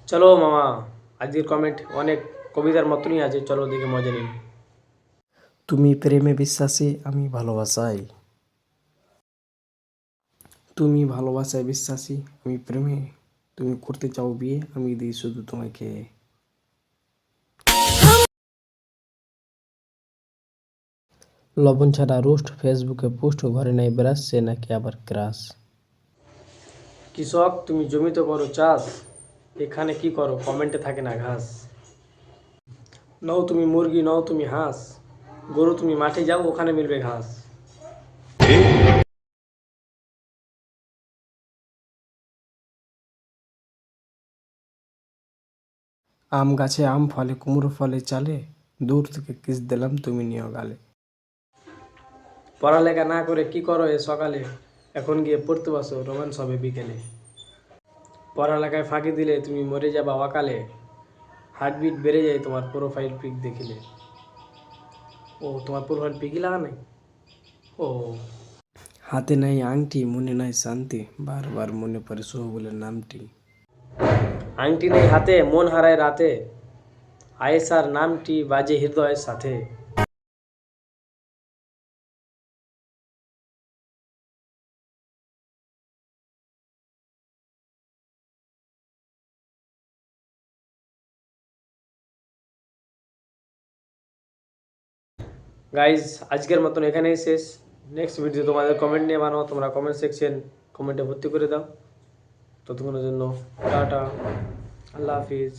চলো মামা, আজকের কমেন্ট অনেক কবিতার মতনই আছে, চলো দেখে মজা নিন। তুমি প্রেমে বিশ্বাসী, আমি ভালোবাসাই। তুমি ভালোবাসায় বিশ্বাসী, আমি প্রেমে। তুমি করতে চাও বিয়ে, আমি দিই শুধু তোমাকে। লবণ ছাড়া রোস্ট, ফেসবুকে পোস্ট, ঘরে নাই ব্রাশ, সে নাকি আবার ক্রাশ। কৃষক তুমি জমিতে করো চাষ, এখানে কি করো কমেন্টে থাকে না ঘাস। নও তুমি মুরগি, নও তুমি হাঁস, গরু তুমি মাঠে যাও, ওখানে মিলবে ঘাস। আম গাছে আম ফলে, কুমড়ো ফলে চালে, দূর থেকে কিস দিলাম, তুমি নিও গালে। পড়ালেখা না করে কি করো এ সকালে, এখন গিয়ে পড়তে বসো, রোম্যান্স হবে বিকেলে। পড়ালেখায় ফাঁকি দিলে তুমি মরে যাবা অকালে, হার্টবিট বেড়ে যায় তোমার প্রোফাইল পিক দেখিলে। ও তোমার প্রোফাইল পিকই লাগা নাই। ও হাতে নাই আংটি, মনে নাই শান্তি, বারবার মনে পড়ে সোহবুলের নামটি। আংটি নেই হাতে, মন হারায় রাতে, আয়েশার নামটি বাজে হৃদয়ের সাথে। গাইজ আজকের মতন এখানেই শেষ। নেক্সট ভিডিও তোমাদের কমেন্ট নিয়ে বানাও, তোমরা কমেন্ট সেকশন কমেন্টে ভর্তি করে দাও। ততক্ষণের জন্য টাটা, আল্লাহ হাফিজ।